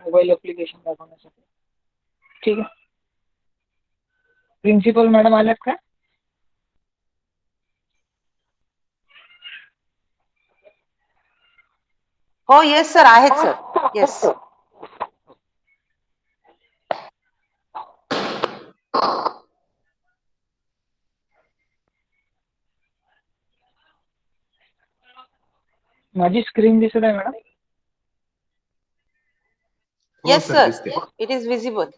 Mobile application दाखवण्यासाठी. ठीक आहे. प्रिन्सिपल मॅडम आल्यात का? हो येस सर, आहेत सर. येस. माझी स्क्रीन दिसत आहे madam? Yes sir, it is visible.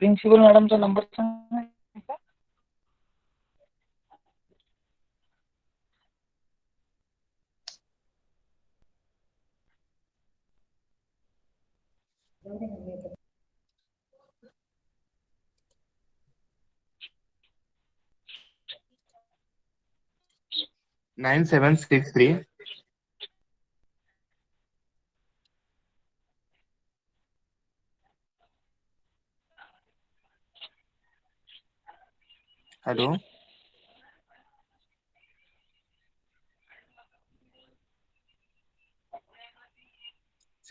Principal मॅडमचा नंबर सांगा. 9763 हॅलो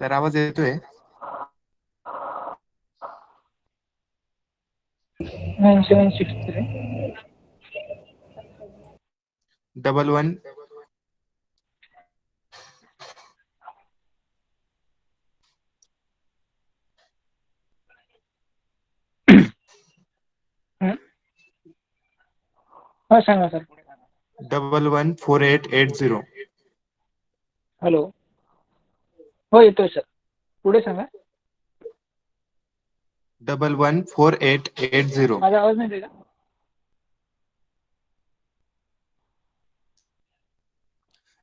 सर, आवाज येतोय? 9763 11 हा सांगा सर. 114880. हॅलो. हो येतोय सर. पुढे सांगा. 114880. माझा आवाज नाही येत का?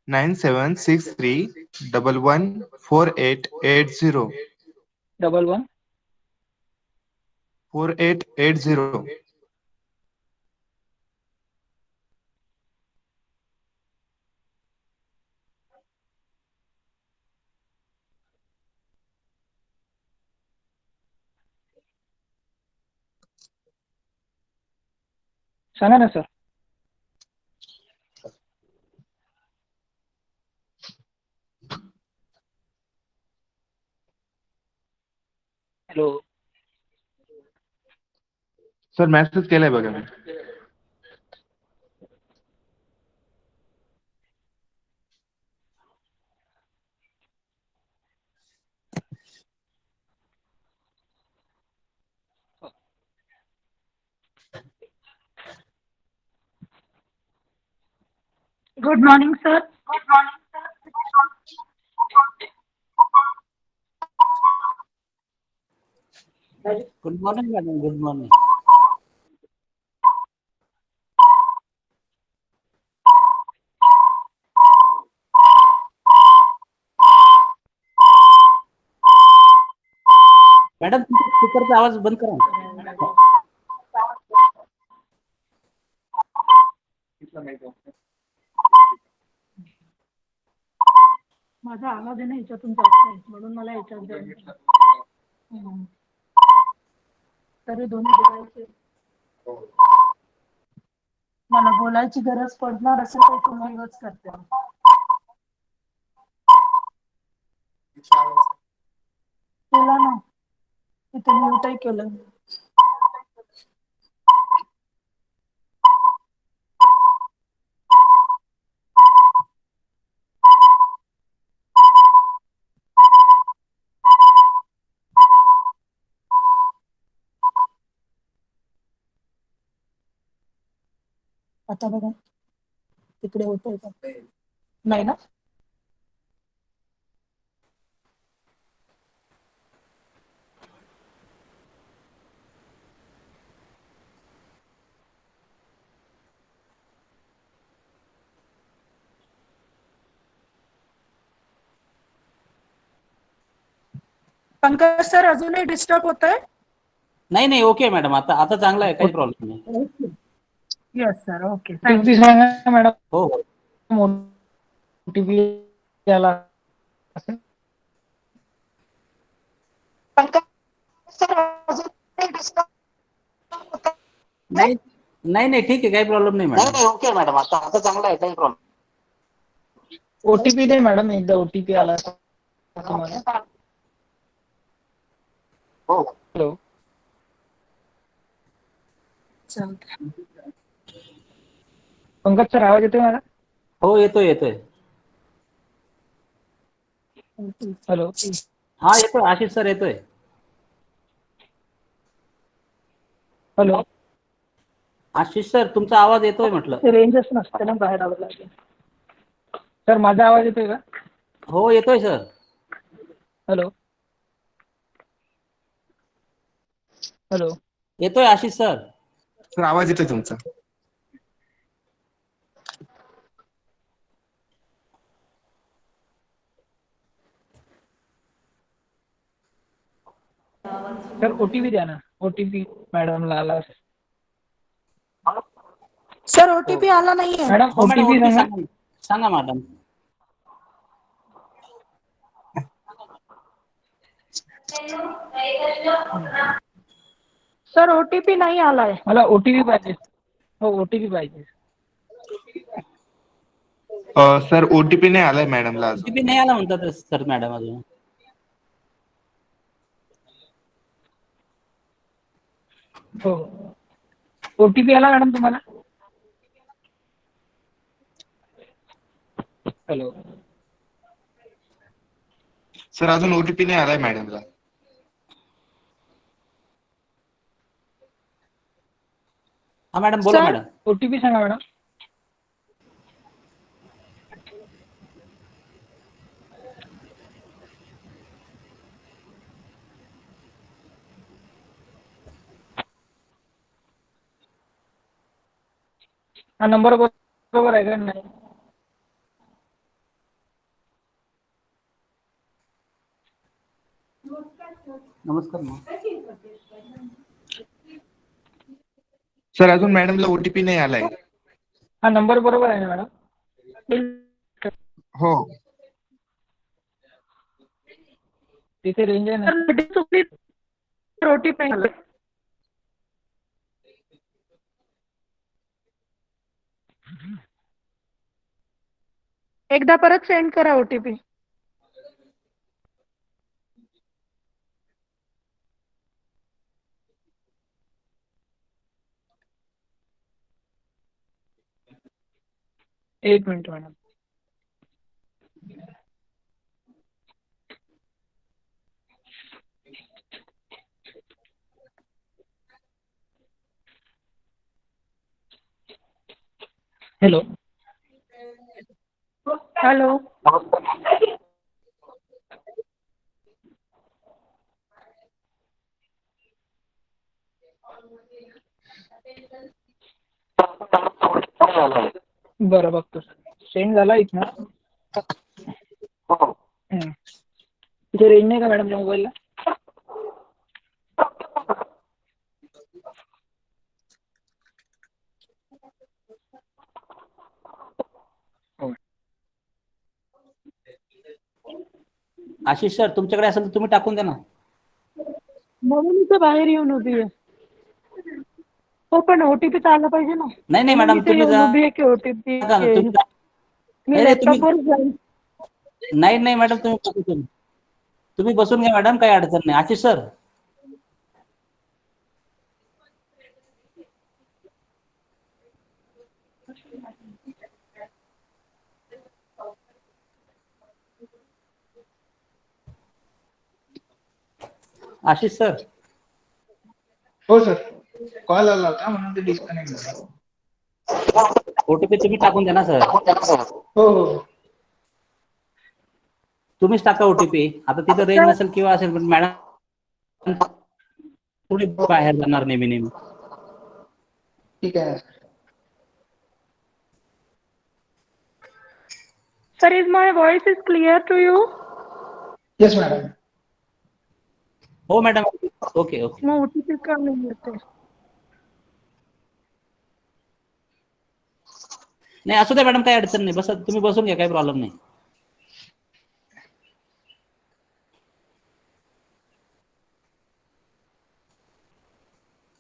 9763 114880. 11 4880. सांगा ना सर. हॅलो. सर मेसेज केलाय बघा मी. Good morning sir. Good morning madam. Good morning. Madam तुमचा स्पीकरचा आवाज बंद करा. माझा आवाज आहे ना ह्याच्यातून जात नाही म्हणून मला ह्याच्यात जायचं. तरी दोन्ही बोलायचे. मला बोलायची गरज पडणार असेल तर तुम्हाला यूज करते. केला ना, इथे म्यूटही केलं. आता बघा तिकडे होतंय का? नाही ना. पंकज सर अजूनही डिस्टर्ब होतंय? नाही नाही, ओके मॅडम. आता आता चांगला आहे, काही प्रॉब्लेम नाही. Yes sir. ओके. किती सांगा मॅडम. हो हो. OTP आला असेल. नाही नाही नाही, ठीक आहे, काही प्रॉब्लेम नाही मॅडम. Okay madam. आता चांगला आहे, काही प्रॉब्लेम. ओटीपी दे मॅडम, एकदा ओटीपी आला तुम्हाला. हॅलो. पंकज सर, आवाज येतोय मला? हो येतोय येतोय. हॅलो. हा येतोय आशिष सर येतोय. हॅलो. आशिष सर तुमचा आवाज येतोय म्हटलं. रेंजच नसते ना, बाहेर आवाज लागेल. सर माझा आवाज येतोय का? हो येतोय सर. हॅलो. हॅलो. येतोय आशिष सर. सर आवाज येतोय तुमचा. सर ओटीपी द्या ना, ओटीपी मॅडमला आला असेल. सर ओटीपी आला नाहीये. मॅडम हो मॅडम ओटीपी ओटीपी सांगा. सांगा. सांगा मॅडम. सर ओटीपी नाही आलाय. मला ओटीपी पाहिजे. हो ओटीपी पाहिजे. सर ओटीपी नाही आलाय मॅडमला अजून. ओटीपी नाही आला म्हणतात सर मॅडम अजून. हो. ओटीपी आला मॅडम तुम्हाला? हॅलो. सर अजून ओटीपी नाही आलाय मॅडमला. हा मॅडम बोला सर मॅडम. ओटीपी सांगा मॅडम. हा नंबर बरोबर आहे का नाही? नमस्कार मॅम. सर अजून मॅडमला ओटीपी नाही आलाय. हा नंबर बरोबर आहे ना मॅडम? हो. तिथे रेंज आहे ना? ओटीपी आला. एकदा परत सेंड करा ओटीपी. एक मिनिट मॅडम. हॅलो. हॅलो. बरं बघतो. सेंड झाला इथनं. तिथे रेंज नाही का मॅडम मोबाईलला? हो. आशिष सर तुमच्याकडे असेल तर तुम्ही टाकून द्या ना. म्हणून इथे बाहेर येऊन उभी आहे. हो पण ओटीपी तर आला पाहिजे ना. नाही नाही म्हणून मॅडम इथे तुम्ही येऊन जा. उभी आहे की ओटीपी तुम्ही जा. मी नाही नाही तुम्ही लॅपटॉपवर जाईन. नाही नाही मॅडम तुम्ही बसून घ्या मॅडम, काही अडचण नाही. आशिष सर. आशिष सर. हो सर. कॉल आला होता म्हणून ते डिस्कनेक्ट झालं. ओटीपी तुम्ही टाकून द्या ना सर. हो हो. तुम्हीच टाका ओटीपी. आता तिथं रेंज नसेल किंवा असेल पण मॅडम थोडी बाहेर जाणार नेहमी नेहमी. ठीक आहे. Sir is my voice is clear to you? Yes madam. हो मॅडम. Okay okay. मग ओटीपी का नाही येते? नाही असू द्या मॅडम, काही अडचण नाही. बस तुम्ही बसून घ्या, काही प्रॉब्लेम नाही.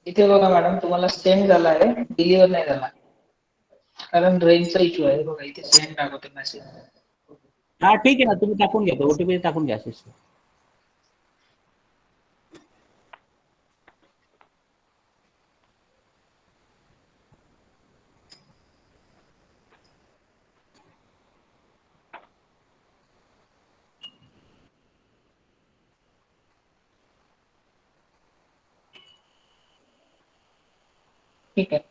इथे बघा मॅडम, तुम्हाला सेंड झाला आहे, डिलिव्हर नाही झाला. कारण रेंजचा इश्यू आहे. बघा इथे सेंड दाखवतो मेसेज. हा ठीक आहे ना, तुम्ही टाकून घ्या, ओटीपी टाकून घ्या सिस्टर. ठीक आहे.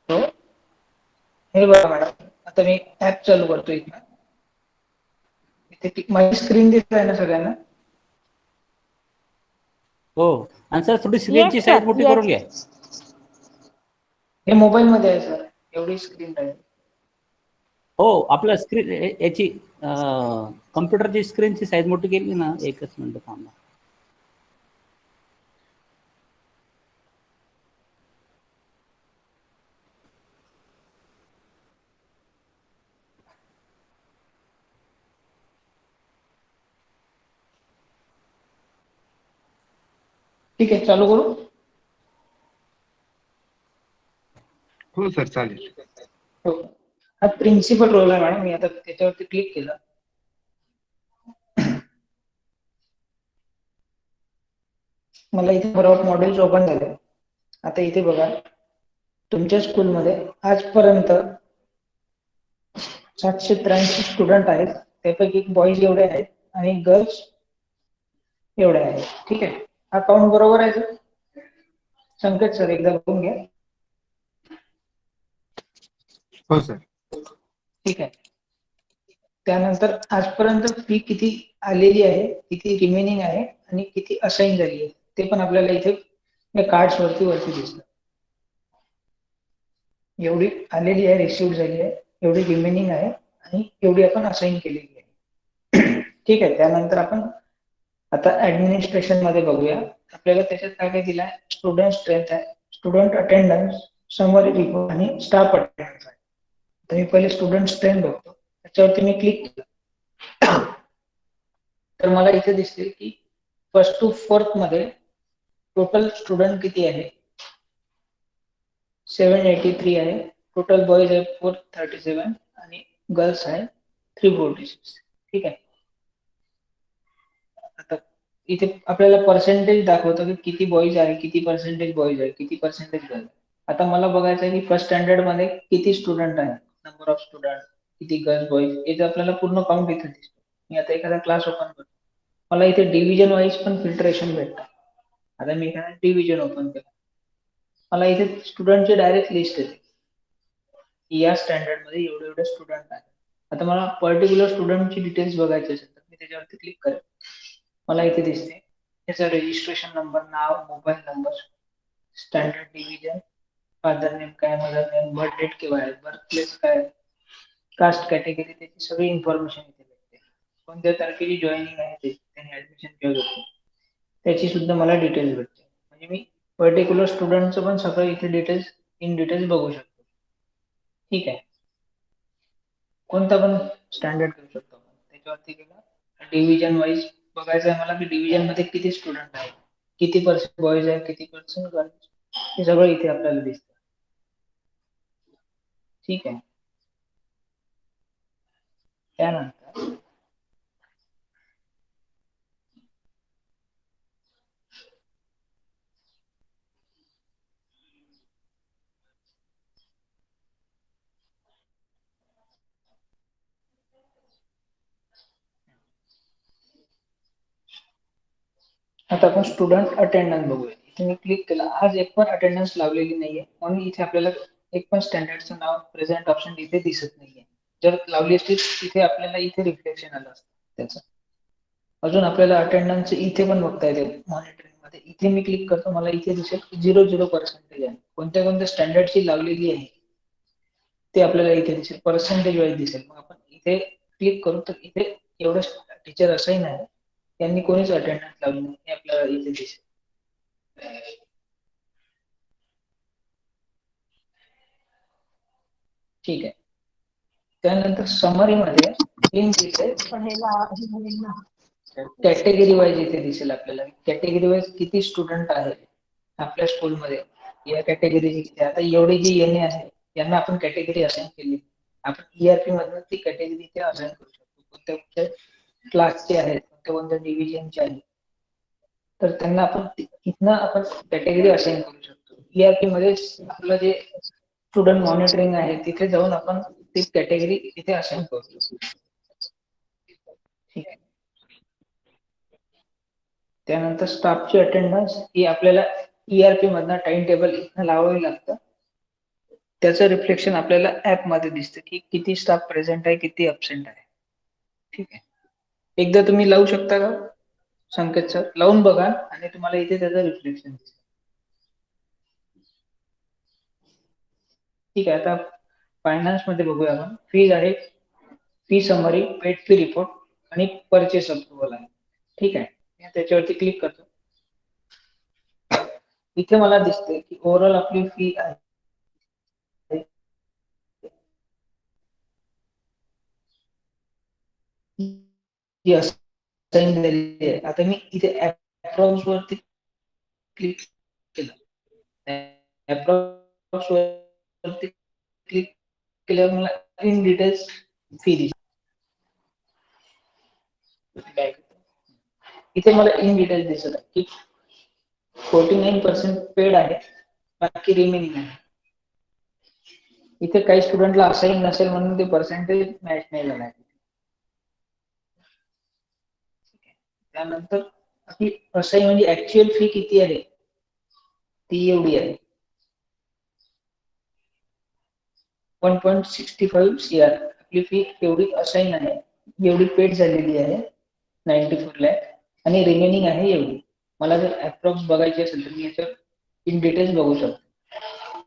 हो, हे बघा मॅडम, आता मी ऍप चालू करतो इथं. इथे माझी स्क्रीन दिसत आहे ना सगळ्यांना? हो, आणि सर थोडी स्क्रीनची येस साईज सर, मोठी करून घ्या. येस. हे मोबाईल मध्ये आहे सर, एवढी स्क्रीन आहे. हो, आपल्या स्क्रीन याची कम्प्युटरची स्क्रीनची साईज मोठी केली ना, एकच मिनिट थांबा. ठीक आहे, चालू करू? हो सर चालेल. हो, हा प्रिन्सिपल रोल आहे मॅडम. मी आता त्याच्यावरती क्लिक केलं. मला इथे बरोबर मॉड्यूल्स ओपन झाले. आता इथे बघा, तुमच्या स्कूलमध्ये आजपर्यंत 783 स्टुडंट आहेत. त्यापैकी बॉईज एवढे आहेत आणि गर्ल्स एवढे आहेत. ठीक आहे, हा काउंट बरोबर आहे सर? संकेत सर एकदा बघून घ्या. हो सर. ठीक आहे. त्यानंतर आजपर्यंत फी किती आलेली आहे, किती रिमेनिंग आहे आणि किती असाइन झाली आहे, ते पण आपल्याला इथे या कार्ड्स वरती दिसतं. एवढी आलेली आहे, रिसिव्ह झाली आहे, एवढी रिमेनिंग आहे आणि एवढी आपण असाइन केलेली आहे. ठीक आहे. त्यानंतर आपण आता ऍडमिनिस्ट्रेशन मध्ये बघूया. आपल्याला त्याच्यात काय काय दिलं आहे? स्टुडंट स्ट्रेंथ आहे, स्टुडंट अटेंडन्स, समरी रिपोर्ट आणि स्टाफ अटेंडन्स आहे. तर मी पहिले स्टुडंट स्ट्रेंथ बघतो. त्याच्यावरती मी क्लिक केलं तर मला इथे दिसते की 1st to 4th मध्ये टोटल स्टुडंट किती आहे? 783 आहे. टोटल बॉईज आहे 437 आणि गर्ल्स आहे 346. ठीक आहे. आता इथे आपल्याला पर्सेंटेज दाखवतो की किती बॉईज आहे, किती पर्सेंटेज बॉईज आहे, किती पर्सेंटेज गर्ल. आता मला बघायचं आहे की फर्स्ट स्टँडर्ड मध्ये किती स्टुडंट आहे, नंबर ऑफ स्टुडंट, किती गर्ल्स बॉईज, याचं आपल्याला पूर्ण काउंट इथे दिसतो. मी आता एखादा क्लास ओपन करतो. मला इथे डिव्हिजन वाईज पण फिल्ट्रेशन भेटतं. आता मी एखादा डिव्हिजन ओपन केलं, मला इथे स्टुडंटची डायरेक्ट लिस्ट येते. या स्टँडर्ड मध्ये एवढे एवढे स्टुडंट आहेत. आता मला पर्टिक्युलर स्टुडंटची डिटेल्स बघायचे असेल तर मी त्याच्यावरती क्लिक करेल. मला इथे दिसते त्याचा रजिस्ट्रेशन नंबर, नाव, mobile number, standard, division, father name काय, मदर नेम, बर्थ डेट केव्हा आहे, बर्थ प्लेस काय, कास्ट कॅटेगरी, त्याची सगळी इन्फॉर्मेशन इथे भेटते. कोणत्या तारखेची जॉईनिंग आहे, त्याने ऍडमिशन केव्हा घेतली, त्याची सुद्धा मला डिटेल्स भेटते. म्हणजे मी पर्टिक्युलर स्टुडंटचं पण सगळं इथे डिटेल्स इन डिटेल्स बघू शकतो. ठीक आहे. कोणता पण स्टँडर्ड घेऊ शकतो आपण. त्याच्यावरती गेला, डिव्हिजन वाईज बघायचं आहे मला की डिव्हिजन मध्ये किती स्टुडंट आहेत, किती पर्सेंट बॉईज आहे, किती पर्सेंट गर्ल्स, हे सगळं इथे आपल्याला दिसतं. ठीक आहे. त्यानंतर आता आपण स्टुडंट अटेंडन्स बघूया. इथे मी क्लिक केला, आज एक पण अटेंडन्स लावलेली नाहीये म्हणून इथे आपल्याला एक पण स्टँडर्डचं नाव, प्रेझेंट ऑप्शन इथे दिसत नाहीये. जर लावली असती तिथे आपल्याला इथे रिफ्लेक्शन आलं असतं त्याचं. अजून आपल्याला अटेंडन्स इथे पण बघता येते मॉनिटरिंग मध्ये. इथे मी क्लिक करतो, मला इथे दिसेल 0% आहे. कोणत्या कोणत्या स्टँडर्डची लावलेली आहे ते आपल्याला इथे दिसेल, पर्सेंटेज वाईज दिसेल. मग आपण इथे क्लिक करू तर इथे एवढं टीचर असाइन आहे, त्यांनी कोणीच अटेंडन्स लावली नाही हे आपल्याला इथे दिसेल. ठीक आहे. त्यानंतर समरी मध्ये इन डिटेल्स कॅटेगरी वाईज इथे दिसेल आपल्याला. कॅटेगरी वाईज किती स्टुडंट आहेत आपल्या स्कूलमध्ये, या कॅटेगरीची किती. आता एवढी जी येणे आहे यांना आपण कॅटेगरी असाइन केली. आपण ERP मधून ती कॅटेगरी इथे असाइन करू शकतो. कोणत्या क्लासचे आहेत, कोणत्या डिव्हिजनचे आहेत, तर त्यांना आपण इथनं आपण कॅटेगरी असाइन करू शकतो. ERP मध्ये आपलं जे स्टुडंट मॉनिटरिंग आहे तिथे जाऊन आपण ती कॅटेगरी इथे असाइन करू शकतो. ठीक आहे. त्यानंतर स्टाफची अटेंडन्स ही आपल्याला ERP मधनं टाइम टेबल इथनं लावावी लागतं. त्याचं रिफ्लेक्शन आपल्याला ऍप मध्ये दिसतं की किती स्टाफ प्रेझेंट आहे, किती अब्सेंट आहे. ठीक आहे. एकदा तुम्ही लावू शकता का संकेत सर? लावून बघा आणि तुम्हाला इथे त्याचं रिफ्लेक्शन दिसेल. ठीक आहे. आता फायनान्स मध्ये बघूया आपण. फीज आहे, fee summary, paid fee report आणि परचेस अप्रुव्हल आहे. ठीक आहे. मी त्याच्यावरती क्लिक करतो. इथे मला दिसते की ओव्हरऑल आपली फी आहे जी असाइन झालेली आहे. आता मी इथे अप्रॉक्स वरती क्लिक केलं. अप्रॉक्स वरती क्लिक केल्यावर मला इन डिटेल्स फी दिसते. इथे मला इन डिटेल्स दिसत आहे की 49% पेड आहे, बाकी रिमेनिंग आहे. इथे काही स्टुडंटला असाइन नसेल म्हणून ते पर्सेंटेज मॅच नाही झाला. त्यानंतर आपली असाइन म्हणजे ऍक्च्युअल फी किती आहे ती एवढी आहे, 1.65 CR आपली फी एवढी असाइन आहे, एवढी पेड झालेली आहे 94 लाख आणि रिमेनिंग आहे एवढी. मला जर अप्रॉक्स बघायची असेल तर मी याच्यावर इन डिटेल्स बघू शकतो.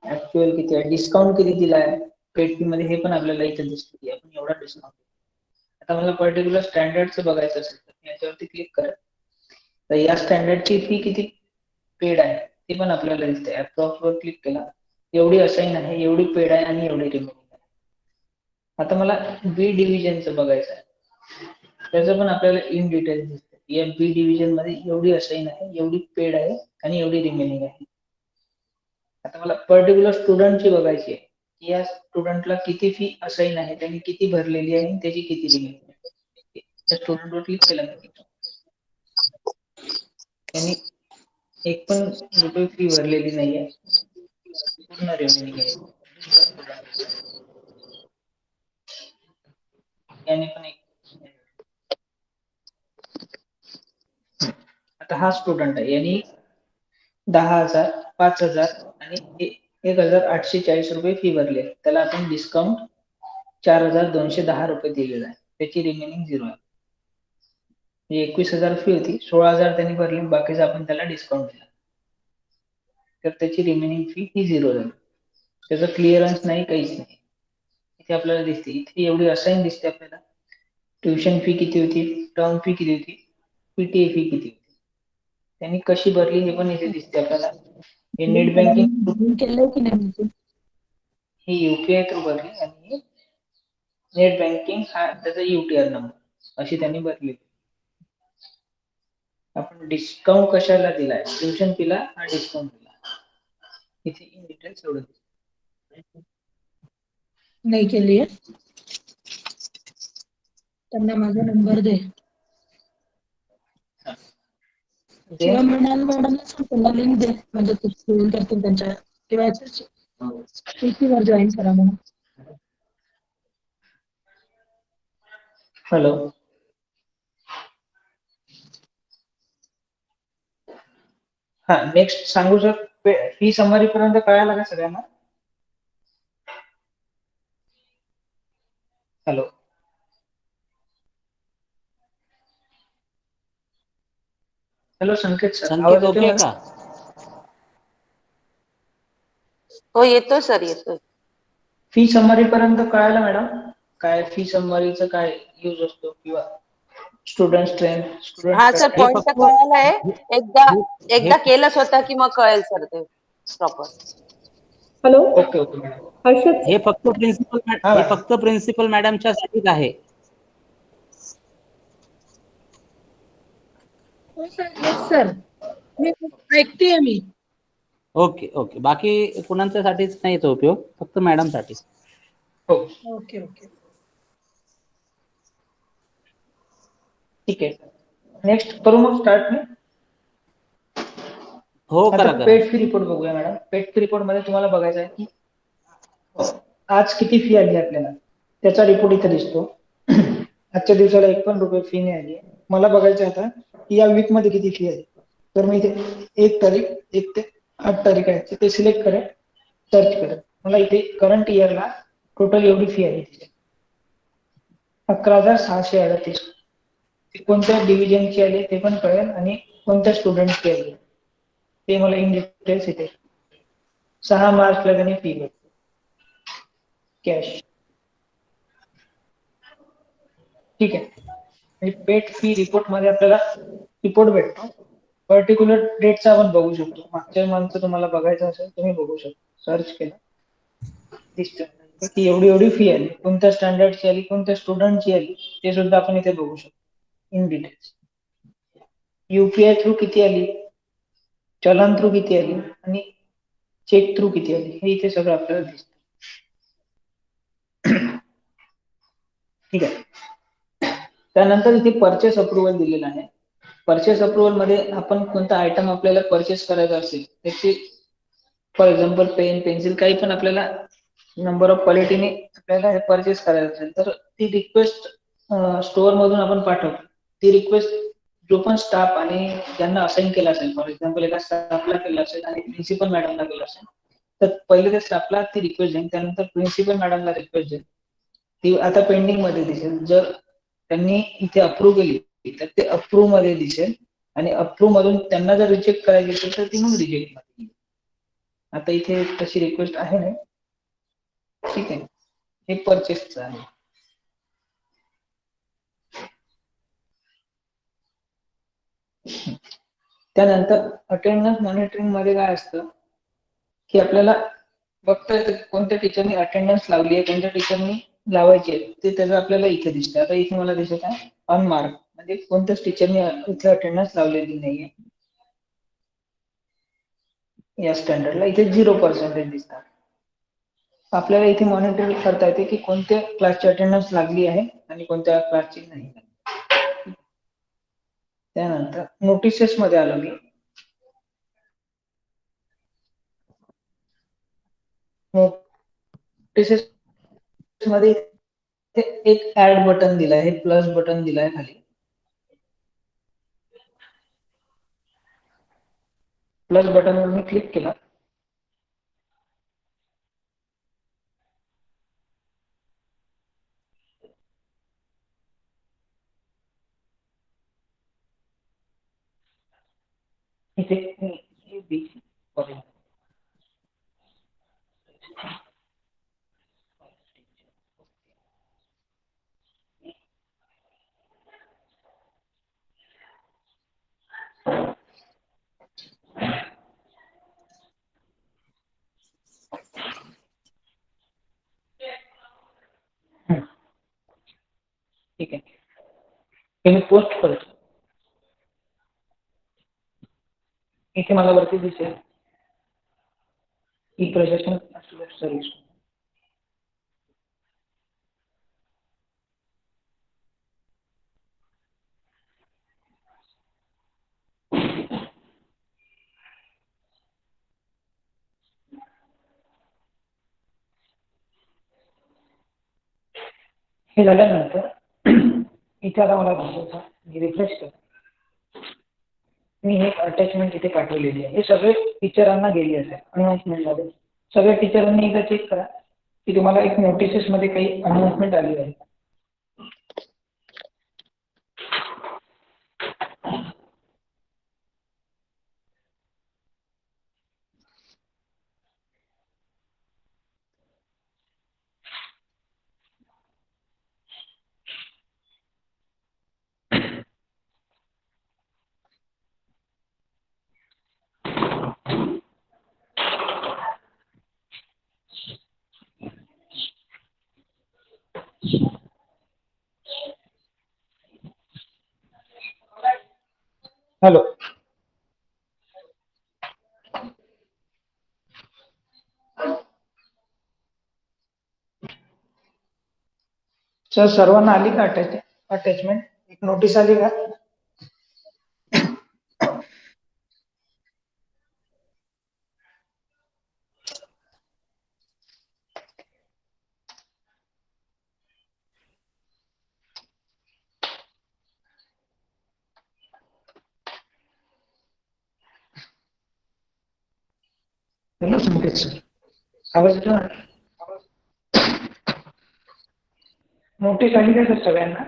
ऍक्च्युअल किती आहे, डिस्काउंट किती दिला आहे पेड फी मध्ये, हे पण आपल्याला इथे दिसतं की आपण एवढा डिस्काउंट. आता मला पर्टिक्युलर स्टँडर्डचं बघायचं असेल तर मी याच्यावरती क्लिक करेल. तर या स्टँडर्डची फी किती पेड आहे ते पण आपल्याला दिसते. अप्रॉक्स वर क्लिक केला, एवढी असाइन आहे, एवढी पेड आहे आणि एवढी रिमेनिंग आहे. आता मला बी डिव्हिजनचं बघायचं आहे, त्याचं पण आपल्याला इन डिटेल्स दिसतं. या बी डिव्हिजन मध्ये एवढी असाइन आहे, एवढी पेड आहे आणि एवढी रिमेनिंग आहे. आता मला पर्टिक्युलर स्टुडंटची बघायची आहे की या स्टुडंटला किती फी असाइन आहे, त्यांनी किती भरलेली आहे आणि त्याची किती रिमेनिंग आहे. त्या स्टुडंटवर क्लिक केलं त्यांनी एक पण रुपये फी भरलेली नाहीये, पूर्ण रिमेनिंग आहे. याने पण एक. आता हा स्टुडंट आहे, यांनी 10,000, 5,000 आणि 1,840 रुपये फी भरली आहे. त्याला आपण डिस्काउंट 4,210 रुपये दिलेला आहे. त्याची रिमेनिंग 0 आहे. 21,000 फी होती, 16,000 त्यांनी भरली, बाकीचा आपण त्याला डिस्काउंट दिला, तर त्याची रिमेनिंग फी ही 0 झाली. त्याचं क्लिअरन्स नाही, काहीच नाही. इथे आपल्याला दिसते, इथे एवढी असाइन दिसते आपल्याला. ट्युशन फी किती होती, टर्म फी किती होती, PTA फी किती होती, त्यांनी कशी भरली हे पण इथे दिसते आपल्याला. हे नेट बँकिंग केलंय की नाही? ही UPI थ्रू भरली आणि नेट बँकिंग हा त्याचा UTR नंबर अशी त्यांनी भरली. आपण डिस्काउंट कशाला दिलाय, ट्युशन फीला हा डिस्काउंट दिला. इथे इन डिटेल्स एवढं नाही केली आहे. त्यांना माझा नंबर दे. किंवा म्हणाल मॅडमला सांग त्यांना लिंक दे, म्हणजे ते फिल करतील त्यांच्या किंवा वर जॉईन करा म्हणून. हॅलो. हा नेक्स्ट सांगू सर, फी समरी पर्यंत कळायला का सगळ्यांना? हॅलो. हॅलो संकेत सर, आवाज संकेत येतोय ओके मला? का? हो येतोय सर, येतोय. फी समरी पर्यंत कळायला मॅडम? काय फी समरीचा काय यूज असतो किंवा स्टुडंट स्ट्रेंथ, हा सर, हे स्टुडंट. पॉइंट तर फक्त कळालाय. एकदा हे एकदा केलं स्वतः की मग कळेल सर ते proper. Hello. Okay okay madam. Harshad. हे फक्त प्रिन्सिपल मॅडमच्या साठीच आहे. येस सर, मी ऐकतेय मी. Okay okay. बाकी कुणाच्यासाठीच नाही याचा उपयोग, फक्त मॅडमसाठी. हो ओके ओके. ठीक आहे. नेक्स्ट करू मग स्टार्ट मी. हो आता करा करा. पेड फी रिपोर्ट बघूया मॅडम. पेड फी रिपोर्ट मध्ये तुम्हाला बघायचं आहे की आज किती फी आली आपल्याला, त्याचा रिपोर्ट इथे दिसतो. आजच्या दिवसाला 1 पण रुपये फी नाही आली. मला बघायचं आता की या वीक मध्ये किती फी आली. तर मी इथे 1 तारीख 1 ते 8 तारीख आहे ते सिलेक्ट करेन, सर्च करेन. मला इथे करंट इयरला टोटल एवढी फी आली तिथे 11,638. कोणत्या डिव्हिजनची आली ते पण कळेल आणि कोणत्या स्टुडंटची आली ते मला इन डिटेल्स इथे. 6 मार्चला त्यांनी फी घेतली कॅश. ठीक आहे. पेड फी रिपोर्ट मध्ये आपल्याला रिपोर्ट भेटतो. पर्टिक्युलर डेटचा आपण बघू शकतो. मागच्या मंथचं तुम्हाला बघायचं असेल तुम्ही बघू शकता. सर्च केलं दिसतं की एवढी एवढी फी आली, कोणत्या स्टँडर्डची आली, कोणत्या स्टुडंटची आली ते सुद्धा आपण इथे बघू शकतो इन डिटेल्स. युपीआय थ्रू किती आली, चलन थ्रू किती आली आणि चेक थ्रू किती आली हे इथे सगळं आपल्याला दिसतं. ठीक आहे. त्यानंतर इथे परचेस अप्रुव्हल दिलेलं आहे. परचेस अप्रुव्हल मध्ये आपण कोणता आयटम आपल्याला परचेस करायचा असेल त्याची, फॉर एक्झाम्पल पेन पेन्सिल काही पण आपल्याला नंबर ऑफ क्वालिटीने आपल्याला परचेस करायचं असेल तर ती रिक्वेस्ट स्टोअर मधून आपण पाठवतो. ती रिक्वेस्ट जो पण स्टाफ आणि ज्यांना असाइन केला असेल, फॉर एक्झाम्पल एका स्टाफला केला असेल आणि प्रिन्सिपल मॅडमला केला असेल तर पहिले त्या स्टाफला ती रिक्वेस्ट जाईल, त्यानंतर प्रिन्सिपल मॅडमला रिक्वेस्ट जाईल. ती आता पेंडिंग मध्ये दिसेल. जर त्यांनी इथे अप्रूव्ह केली तर ते अप्रूव्ह मध्ये दिसेल आणि अप्रूव्ह मधून त्यांना जर रिजेक्ट करायची असेल तर ती मग रिजेक्ट मध्ये. आता इथे तशी रिक्वेस्ट आहे ना. ठीक आहे. हे परचेसचं आहे. त्यानंतर अटेंडन्स मॉनिटरिंग मध्ये काय असतं की आपल्याला बघता येतं कोणत्या टीचरनी अटेंडन्स लावली आहे, कोणत्या टीचरनी लावायची आहे ते त्याचं आपल्याला इथे दिसतं. आता इथे मला दिसत आहे अनमार्क, म्हणजे कोणत्याच टीचरनी इथे अटेंडन्स लावलेली नाहीये. या स्टँडर्डला इथे 0% दिसतात. आपल्याला इथे मॉनिटर करता येते की कोणत्या क्लासची अटेंडन्स लागली आहे आणि कोणत्या क्लासची नाही. त्यानंतर नोटिसेस मध्ये आलो मी. नोटिसेस मध्ये एक ऍड बटन दिलं आहे, प्लस बटन दिलं आहे खाली. प्लस बटनवर मी क्लिक केला. इथे ठीक आहे. हे मी पोस्ट करतो. इथे मला वरती दिसेल ई प्रशासन सर्व्हिस. हे झाल्यानंतर इथे आता मला दिसत मी रिफ्रेश करतो. मी एक अटॅचमेंट इथे पाठवलेली आहे. हे सगळे टीचरांना गेली असेल अनाउन्समेंट मध्ये. सगळ्या टीचरांनी एकदा चेक करा की तुम्हाला एक नोटिसेस मध्ये काही अनाउन्समेंट आली आहे. हॅलो. सर सर्वांना आली का अटॅचमेंट? एक नोटीस आली का? हॅलो संकेत सर, आवाज येतो ना? नोटीस आली का सर सगळ्यांना?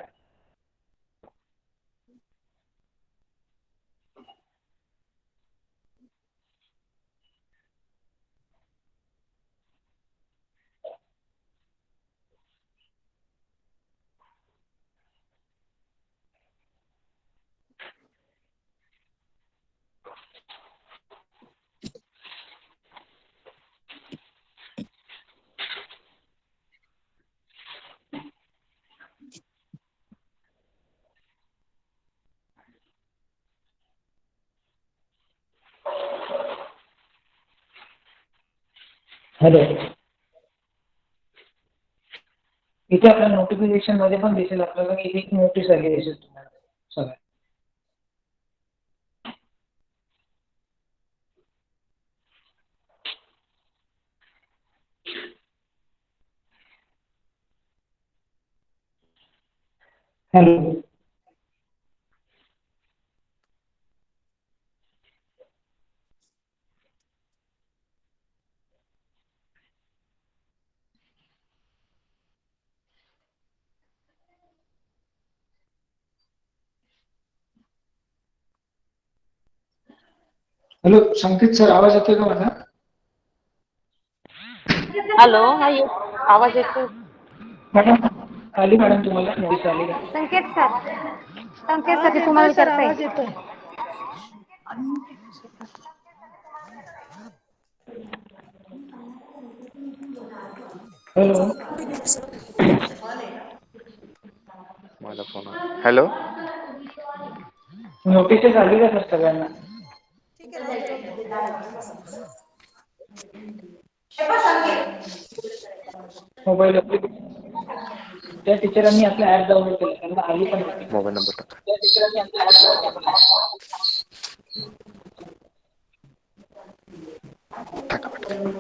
हॅलो, इथे आपल्या नोटिफिकेशन मध्ये पण दिसेल आपल्याला की एक नोटीस आली दिसेल तुम्हाला सगळ्या. हॅलो, हॅलो संकेत सर, आवाज येतोय का माझा? हॅलो, हा आवाज येतोय. मॅडम आली मॅडम तुम्हाला नोटीस आली का? संकेत सर ते तुम्हाला विचारताय. हॅलो, माझा फोन हॅलो. नोटीस आली का सर सगळ्यांना? मोबाईल ऍप्लिकेशन त्या टीचरांनी आपला ऍप डाउनलोड केला त्यांना आली पण नोटीस. मोबाईल नंबर टाका. त्या टीचरांनी आपला ऍप डाउनलोड केला. टाका पटकन.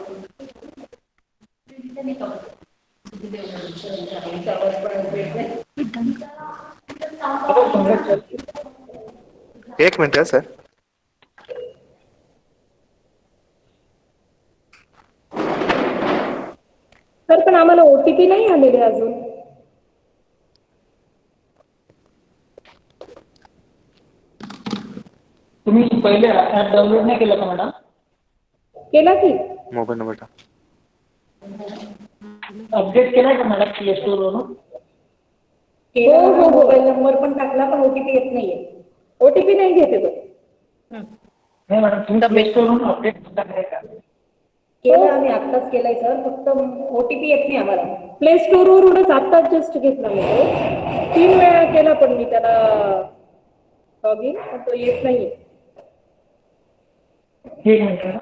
हॅलो संकेत सर, एक मिनिट सर. सर पण आम्हाला ओटीपी नाही आलेले अजून. तुम्ही पहिले ऍप डाउनलोड नाही केलं का मॅडम? केला की. मोबाईल नंबर टाका. अपडेट केलाय का मॅडम प्ले स्टोर वरून? हो हो, मोबाईल नंबर पण टाकला पण ओटीपी येत नाहीये. ओटीपी नाही घेते तो. नाही मॅडम, तुम्ही प्ले स्टोर वरून अपडेट केलाय का? केलं आम्ही आत्ताच केलाय सर, फक्त ओटीपी येत नाही आम्हाला. प्ले स्टोर वरूनच आत्ताच जस्ट घेतला मी तो. 3 वेळा केला पण मी त्याला लॉगिन, पण तो येत नाहीये. एक मिनिट मॅडम.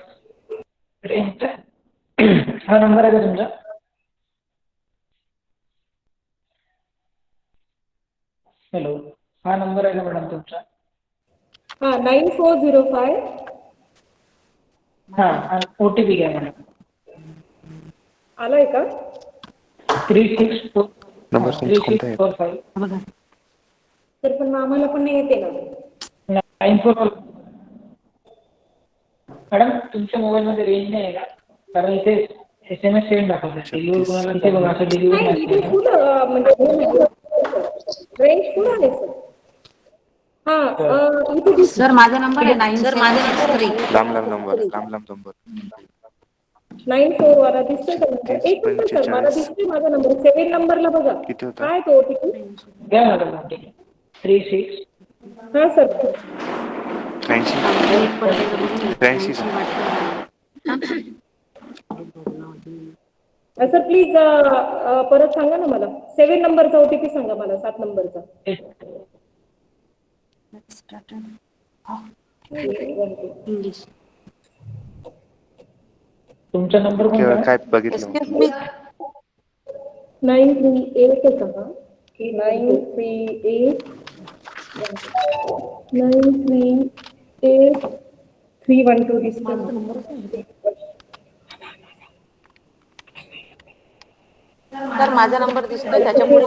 रेंजचा हा नंबर आहे का तुमचा? हॅलो, हा नंबर आहे का मॅडम तुमचा? हा 9405. हा, ओटीपी घ्या मॅडम. आलाय का? 3645. नंबर तुमचा कोणता आहे? 3645. तर पण आम्हाला पण नाही येते ना. 94. मॅडम तुमच्या मोबाईल मध्ये रेंज नाही आहे का? कारण इथे SMS सेंड दाखवतात. डिलिव्हर कोणाला इथे बघा असं डिलिव्हर नाही, इथे नाही. फुल म्हणजे रेंज फुल आहे सर. हा, इथे सर माझा नंबर आहे 9763. लांब लांब नंबर. लांब लांब नंबर. 94 वाला दिसतोय का नंबर? 30 एक मिनिट सर, मला 45. दिसतोय माझा नंबर. 7 नंबरला बघा. किती होता? काय तो ओटीपी? द्या मॅडम ओटीपी. 36. हा सर. 83 सर प्लीज परत सांगा ना मला. 7 नंबरचा ओटीपी सांगा मला, 7 नंबरचा. इंग्लिश. तुमचा नंबर कोणता आहे? काय बघितलं एक्सक्यूज म्हटलं? मी. 938 आहे का? 938 938 312 display. सर माझा नंबर दिसतोय त्याच्या पुढे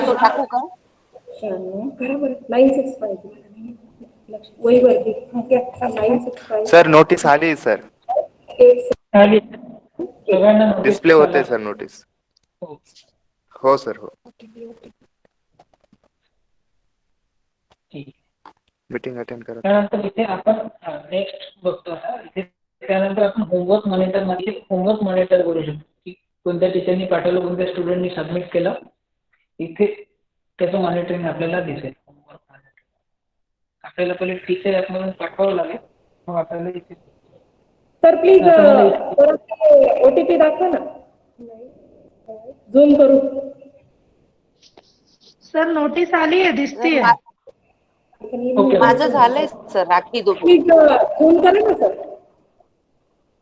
तो टाकू का? 965 वही वरती 965 सर नोटीस आली सर. 8 आली. सगळ्यांना notice डिस्प्ले होते आला. Sir notice. हो. हो सर हो. ठीक. मीटिंग अटेंड करा. त्यानंतर इथे आपण नेक्स्ट बघतो आता इथे त्यानंतर आपण होमवर्क मॉनिटर मध्ये होमवर्क मॉनिटर करू शकतो की कोणत्या टीचरनी पाठवलं, कोणत्या स्टुडंटनी सबमिट केलं, इथे त्याचं मॉनिटरिंग आपल्याला दिसेल. होमवर्क मॉनिटर आपल्याला पहिले टीचर ॲपमधून पाठवावं लागेल, मग आपल्याला इथे सर प्लीज OTP दाखवा ना. झूम करू. सर नोटीस आली आहे, दिसतीये. ओके. माझं झालंय सर राखी दो. प्लीज झूम करा ना सर.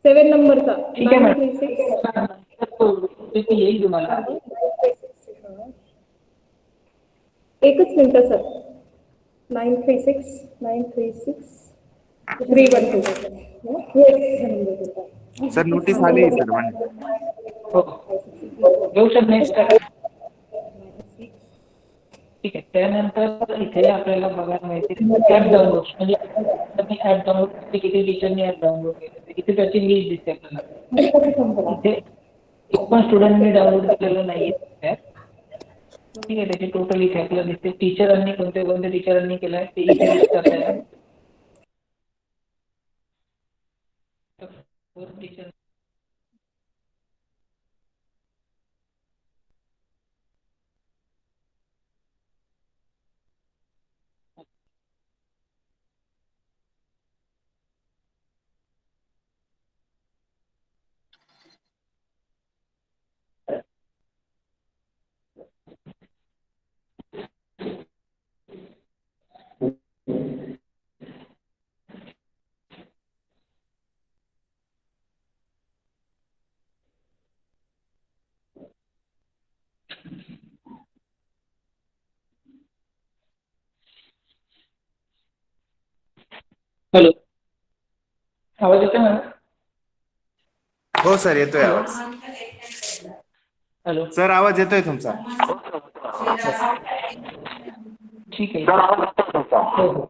7 नंबरचा. ठीक आहे 936. OTP येईल तुम्हाला. एकच मिनिट सर. 936 312. सर नोटीस आली सर. हो. घेऊ सर नेक्स्ट. ठीक आहे. त्यानंतर इथे आपल्याला बघायला माहिती ॲप डाउनलोड म्हणजे ॲप डाउनलोड किती टीचरनी ॲप डाउनलोड केलं इथे त्याची लिस्ट दिसते आपल्याला. इथे एक पण स्टुडंटनी डाउनलोड केलेलं नाही आहे ॲप. ठीक आहे. त्याची टोटल इथे आपल्याला दिसते. टीचरांनी कोणत्या कोणत्या टीचरांनी केलं आहे ते इथे दिसतं आपल्याला. Teacher hello. आवाज येतोय मला? हो सर येतोय आवाज. हॅलो. सर आवाज येतोय तुमचा. ठीक आहे. हो हो.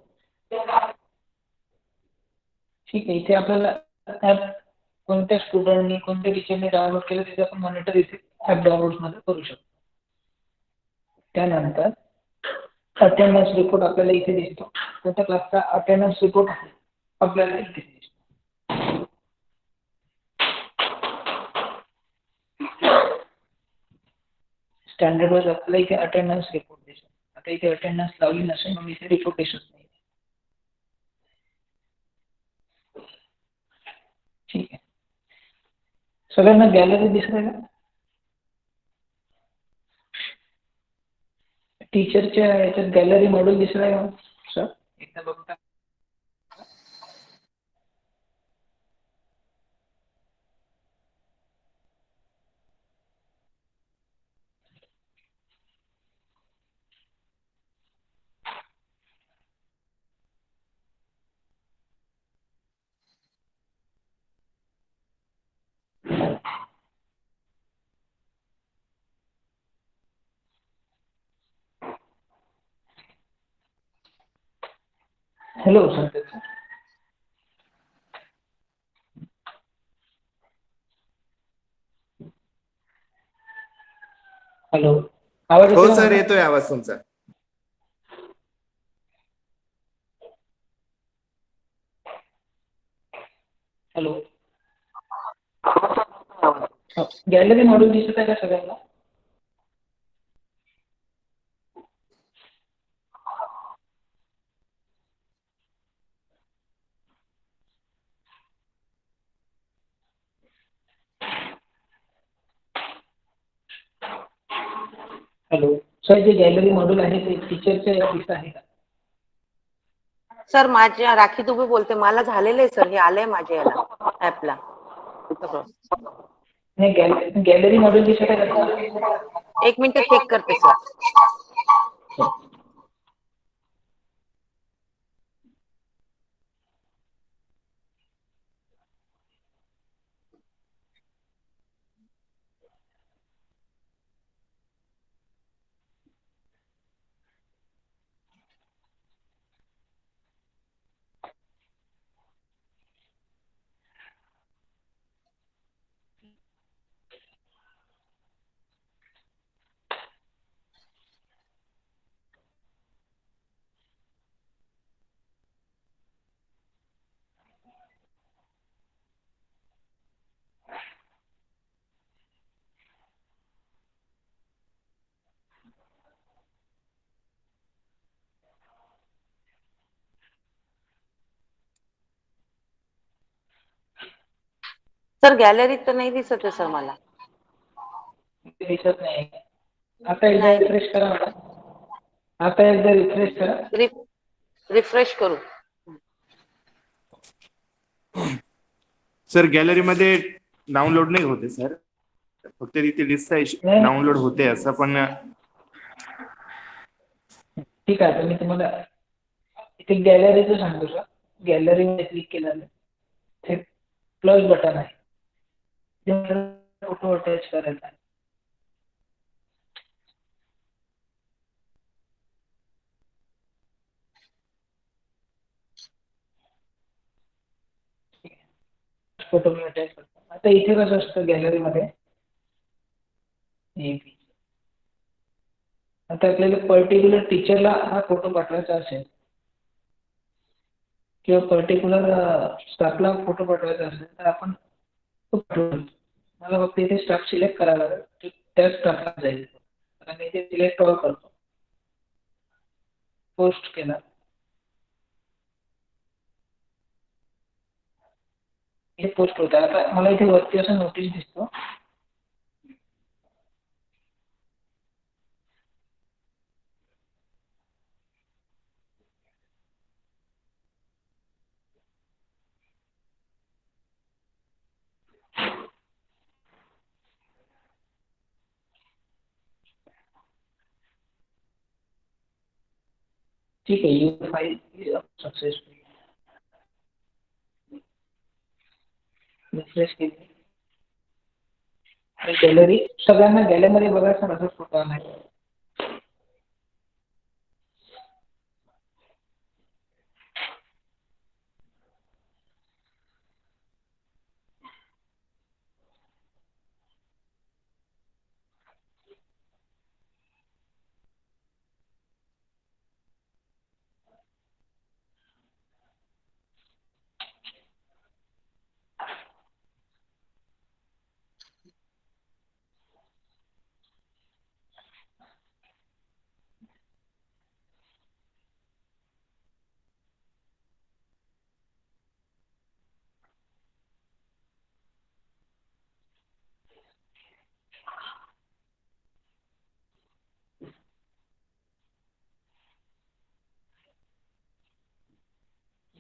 ठीक आहे. इथे आपल्याला ॲप कोणत्या स्टुडंटनी कोणत्या टीचरनी डाउनलोड केलं त्याचं आपण मॉनिटर इथे ॲप डाउनलोडमध्ये करू शकतो. त्यानंतर अटेंडन्स रिपोर्ट आपल्याला इथे दिसतो. कोणत्या क्लासचा अटेंडन्स रिपोर्ट आहे आपल्याला इथे दिसतो. स्टँडर्ड वाईज आपल्याला इथे अटेंडन्स रिपोर्ट दिसतो. आता इथे अटेंडन्स लावली नसेल मग इथे रिपोर्ट दिसत नाही. ठीक आहे. सगळ्यांना गॅलरी दिसत आहे का? टीचरच्या याच्यात गॅलरी मॉड्यूल दिसत आहे का सर? एकदा बघता. Hello sir. हॅलो. आवाज हो येतोय सर माझा? येतोय आवाज तुमचा. हॅलो. गॅलरी मॉड्यूल दिसत आहे का सगळ्यांना? हॅलो. सर जे गॅलरी मॉड्यूल आहे ते टीचरच्या दिसत आहे का? सर माझ्या राखी दुबे बोलते. मला झालेलं आहे सर, हे आलंय माझ्या याला ऍपला. नाही गॅलरी मॉड्यूल दिसत आहे का? एक मिनिट चेक करते सर. सर गॅलरीत तर नाही दिसत आहे सर मला. ते दिसत नाही. आता एकदा नाही. रिफ्रेश करा मला. आता एकदा रिफ्रेश करा. रिफ्रेश करू. सर गॅलरीमध्ये डाउनलोड नाही होते सर, फक्त तिथे दिसतंय नाही. डाउनलोड होते असं, पण ठीक आहे, तर मी तुम्हाला इथे गॅलरीचं सांगतो सर. गॅलरीमध्ये क्लिक केल्याने ते प्लस बटन आहे, फोटो अटॅच करायचा आहे. फोटो मी अटॅच करतो. आता इथे कसं असतं गॅलरीमध्ये, आता आपल्याला पर्टिक्युलर टीचरला हा फोटो पाठवायचा असेल किंवा पर्टिक्युलर स्टाफला फोटो पाठवायचा असेल तर आपण तो पाठवू शकतो. मला फक्त इथे स्टाफ सिलेक्ट करायला लागेल, त्या स्टाफला जाईल आणि इथे सिलेक्ट करतो, पोस्ट केला. हे पोस्ट होतं. आता मला इथे वरती असं नोटीस दिसतो, ठीक आहे, your file is successful. Refresh केली आणि गॅलरी, सगळ्यांना गॅलरीमध्ये बघायचा माझा फोटो आला.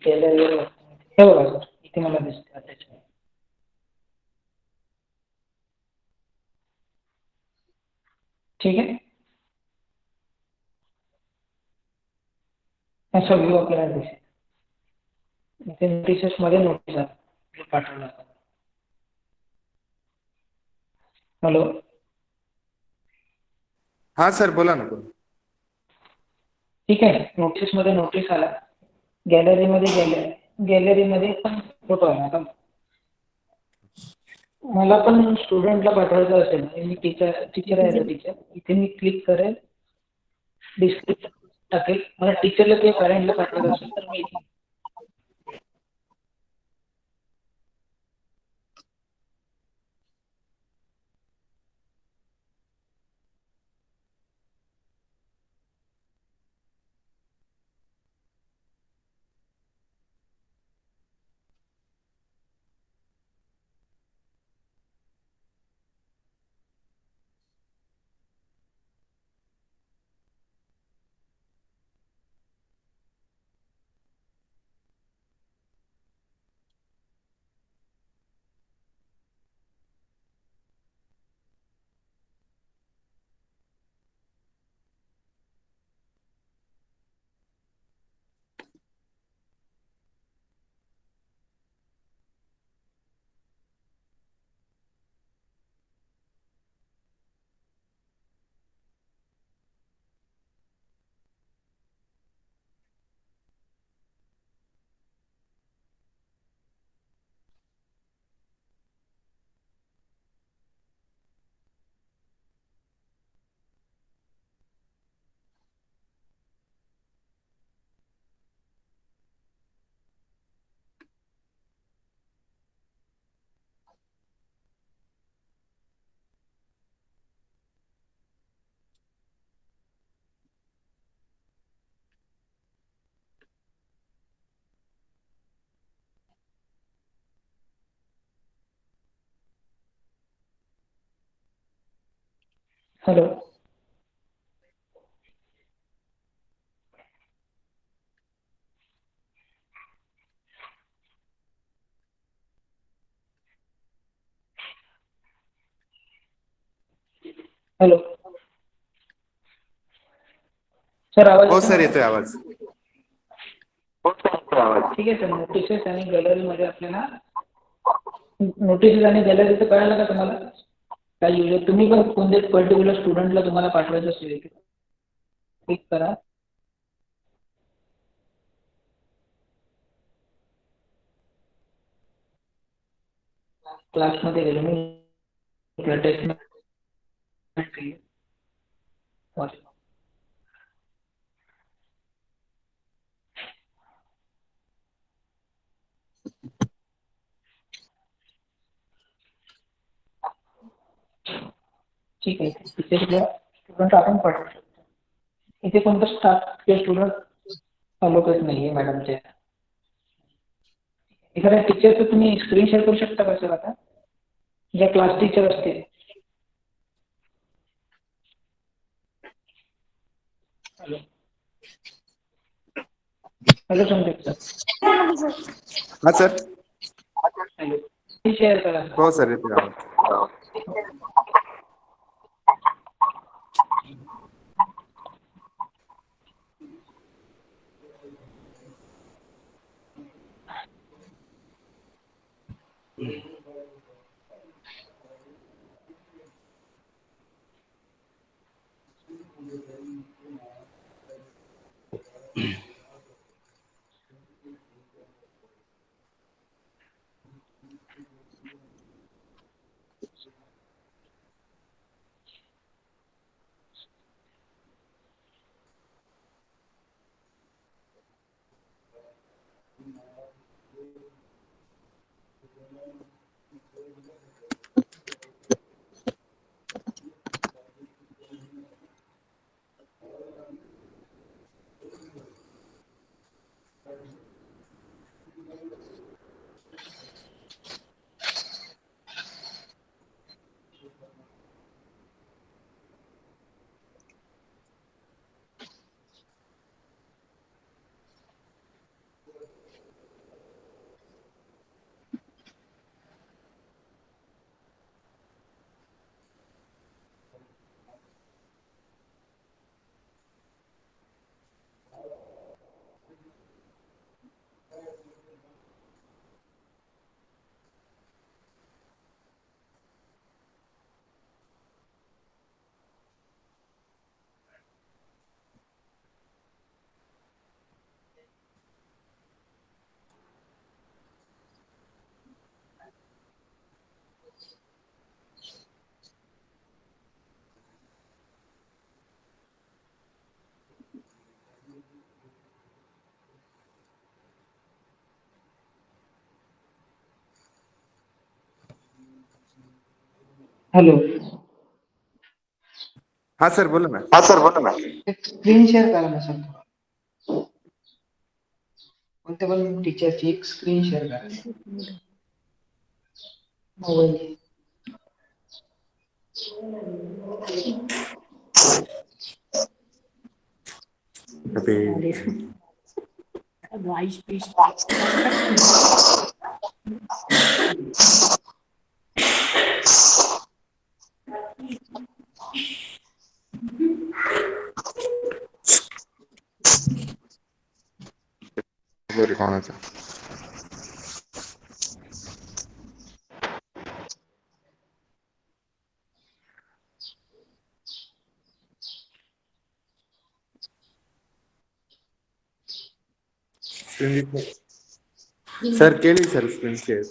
गॅलरीवर हे बघा सर, इथे मला दिसते अटॅच. ठीक आहे, असं व्यू आपल्याला दिसेल. इथे नोटिसेस मध्ये नोटीस आहे पाठवला. हॅलो, हा सर बोला ना बोला. ठीक आहे, नोटीस मध्ये नोटीस आला. गॅलरीमध्ये पण फोटो आला. आता मला पण स्टुडंटला पाठवायचं असेल आणि मी टीचर आहे, टीचर इथे मी क्लिक करेल, डिस्क्रिप्शन टाकेल. मला टीचरला किंवा पॅरेंटला पाठवायचं असेल तर मी इथे हॅलो. हॅलो. सर आवाज हो येतो सर, माझा? येतोय आवाज. ठीक आहे सर. नोटिसेस आणि गॅलरीमध्ये आपल्याला नोटिसेस आणि गॅलरीचं कळालं का तुम्हाला? काय युजर तुम्ही पण कोणत्या पर्टिक्युलर स्टुडंटला तुम्हाला पाठवायचं असेल क्लिक करा. क्लासमध्ये गेलो मी टेस्ट. ठीक आहे. तिथे स्टुडंट आपण पाठवू शकतो. इथे कोणतं स्टाफ किंवा स्टुडंट अलोकेट नाहीये मॅडमच्या. एखाद्या टीचरचं तुम्ही स्क्रीन शेअर करू शकता का सर आता? ज्या क्लास टीचर असतील. हॅलो. Hello Sandeep sir. हा सर. हॅलो. शेअर करा. हो सर, येतोय आवाज. हॅलो. हा सर, बोला ना. एक स्क्रीन शेअर करा ना सर. कोणत्या पण टीचरची एक स्क्रीन शेअर करा. मोबाईल. ते कोणाचा? सर केली सर स्क्रीन शेअर.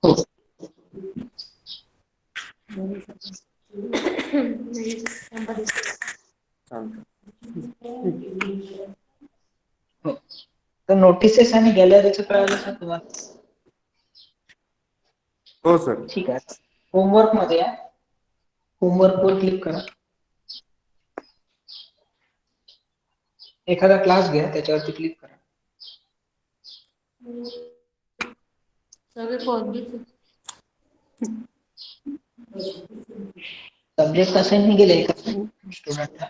हो. हो. तर नोटिसेस आणि गॅलरीचं कळालं सर तुम्हाला? हो सर. ठीक आहे. होमवर्क मध्ये या. होमवर्क वर क्लिक करा. एखादा क्लास घ्या, त्याच्यावरती क्लिक करा. सगळे सब्जेक्ट असाइन नाही केले एका स्टुडंटला.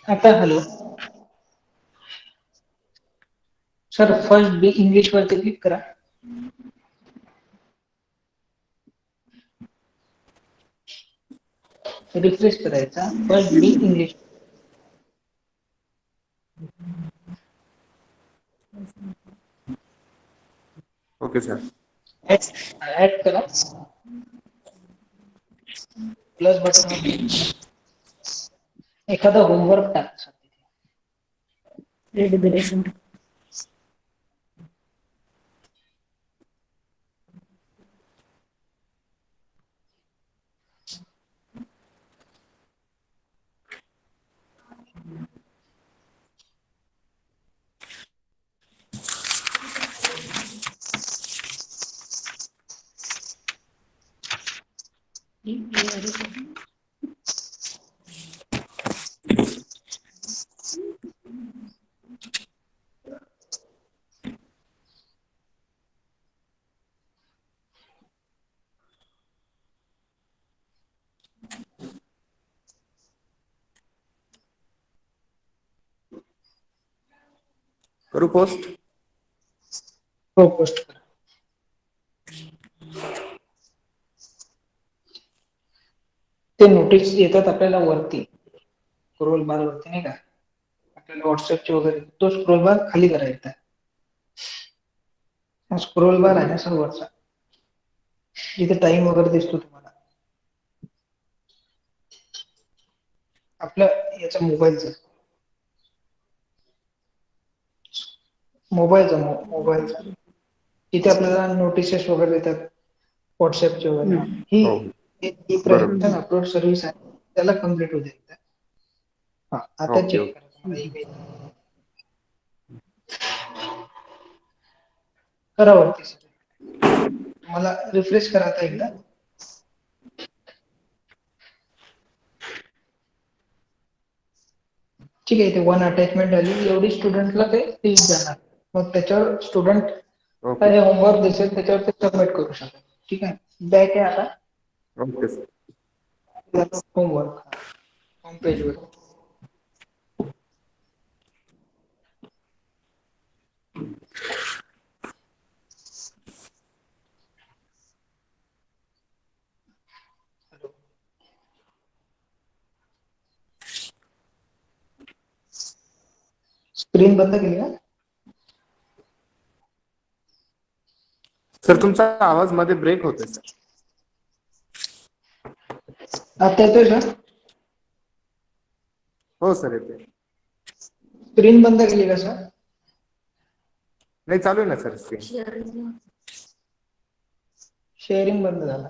आता हॅलो सर, फर्स्ट बी इंग्लिश वरती क्लिक करा. रिफ्रेश करायचा. फर्स्ट बी इंग्लिश. Okay sir. ऍड करा. प्लस बटन वर क्लिक करा. एखादा होमवर्क टाका. रेडी दिलेशन. करू पोस्ट. हो, पोस्ट करा. ते नोटीस येतात आपल्याला वरती स्क्रोल बार वरती नाही का, आपल्याला व्हॉट्सअपचे वगैरे. तो स्क्रोल बार खाली करायचा. स्क्रोल बार आहे ना सर वरचा, जिथे टाइम वगैरे दिसतो तुम्हाला आपल्या याचा मोबाईलचा तिथे आपल्याला नोटिसेस वगैरे येतात व्हॉट्सअपचे वगैरे. हो ही बरोबर. प्रेझेंटेशन अपलोड सर्व्हिस आहे, त्याला कम्प्लीट होऊ द्यायचं. हा, आता ओके, चेक ओके. करा तुम्हाला ईमेल करा वरती सर. तुम्हाला रिफ्रेश करा आता एकदा. ठीक आहे. ते वन अटॅचमेंट आली एवढी स्टुडंटला ते लिंक जाणार. मग त्याच्यावर स्टुडंट ओके. होमवर्क दिसेल त्याच्यावर ते सबमिट करू शकतात. ठीक आहे. बॅक आहे आता okay sir. Homework home page वर. स्क्रीन बंद केली का? सर तुमचा आवाज मध्ये ब्रेक होतोय सर. आता येतोय सर? हो सर येते. स्क्रीन बंद केली का सर? नाही, चालू आहे ना सर स्क्रीन. शेअरिंग बंद झाला.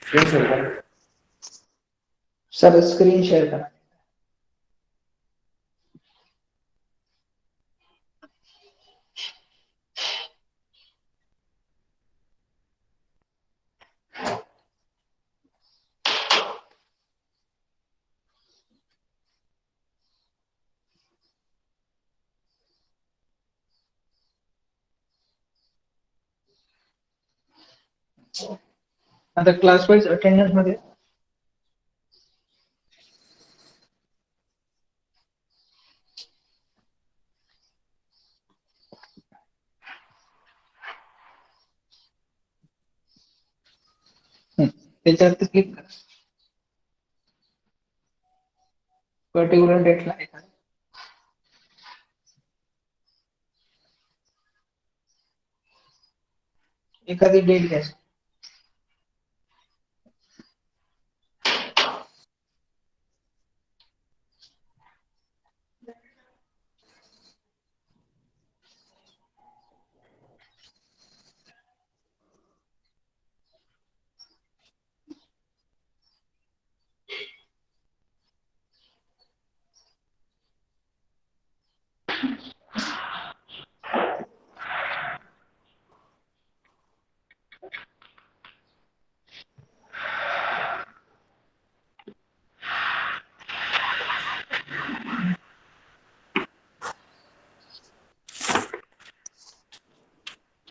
स्क्रीन शेअर करा. सर स्क्रीन शेअर करा. आता क्लास वाईज अटेंडन्स मध्ये त्याच्यावरती क्लिक करा. पर्टिक्युलर डेटला एखादी डेट घ्या.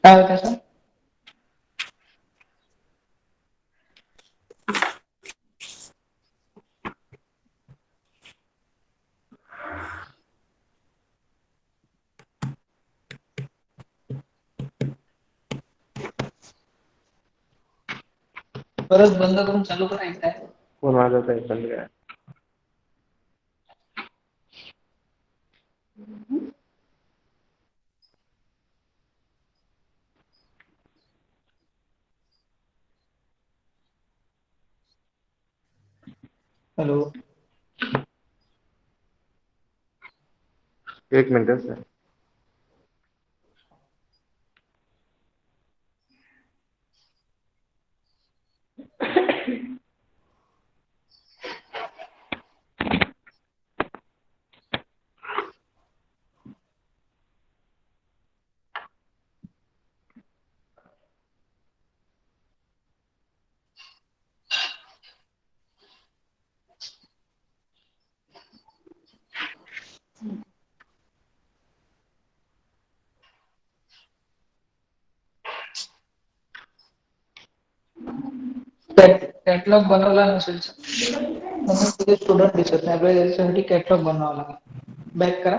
काय होतं सर? परत बंद करून चालू करायचं आहे. फोन वाजत आहे बंद करा. हॅलो. एक मिनिट सर. कॅटलॉग बनवला नसेल सर म्हणून तिथे स्टुडंट दिसत नाही. आपल्याला याच्यासाठी कॅटलॉग बनवावा लागेल. बॅक करा.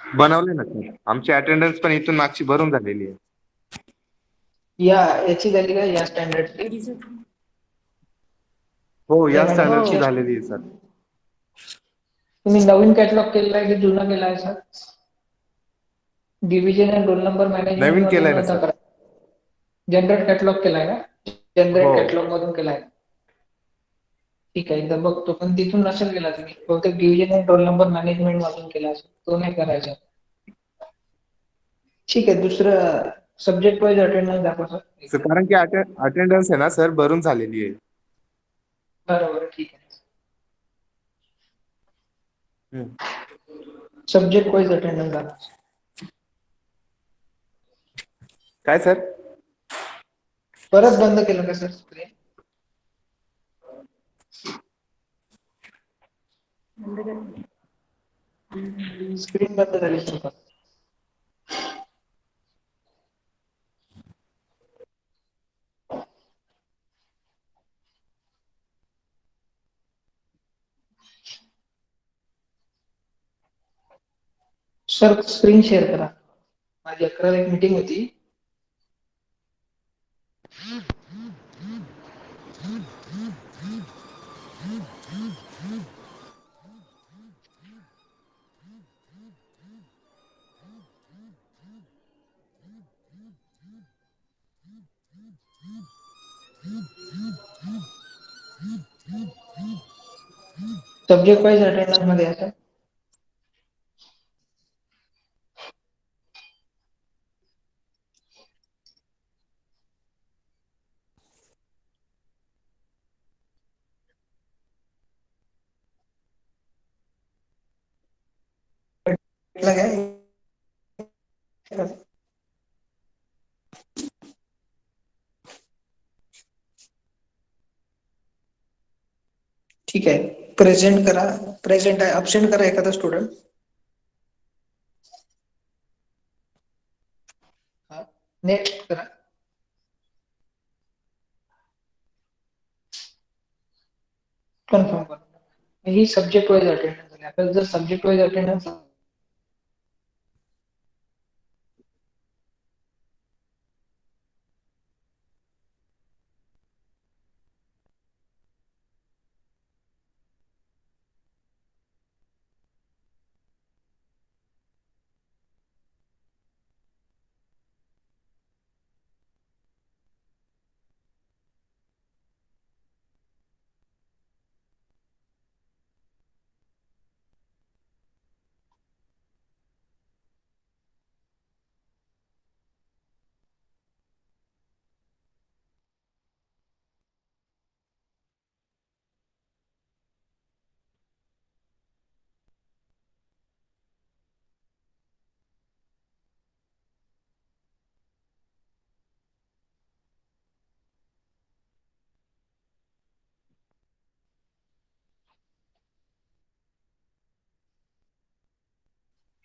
बनवले ना सर. आमची अटेंडन्स पण इथून मागची भरून झालेली आहे. याची झाली का या स्टँडर्डची? हो या या स्टँडर्डची मॅडम झालेली आहे सर. तुम्ही नवीन कॅटलॉग केलेला आहे की जुना केला आहे सर? Division and roll number management नवीन केलाय मधून ना आता सर. करा. जनरेट कॅटलॉग केलाय का? जनरेट हो कॅटलॉग मधून केलाय. ठीक आहे, एकदा बघतो. पण तिथून नसेल केला तुम्ही. बहुतेक division and roll number management मधून केला असेल. तो नाही करायचा. ठीक आहे, दुसरं सब्जेक्ट वाईज अटेंडन्स दाखवा सर. सर कारण की अटेंडन्स आहे ना सर भरून झालेली आहे. बरोबर, ठीक आहे. हम्म. सब्जेक्ट वाईज अटेंडन्स दाखवा. काय सर? परत बंद केलं का सर स्क्रीन? स्क्रीन बंद झाली सर. सर स्क्रीन शेअर करा. माझी 11 एक मीटिंग होती. सब्जेक्ट वाईज अटेंडन्स मध्ये या सर. लगा ठीक आहे. प्रेझेंट करा. प्रेझेंट आहे. अब्सेंट करा एखादा स्टुडंट. नेक्स्ट करा. कन्फर्म करा. ही सब्जेक्ट वाईज अटेंडन्स झाली. आपल्याला जर सब्जेक्ट वाईज अटेंडन्स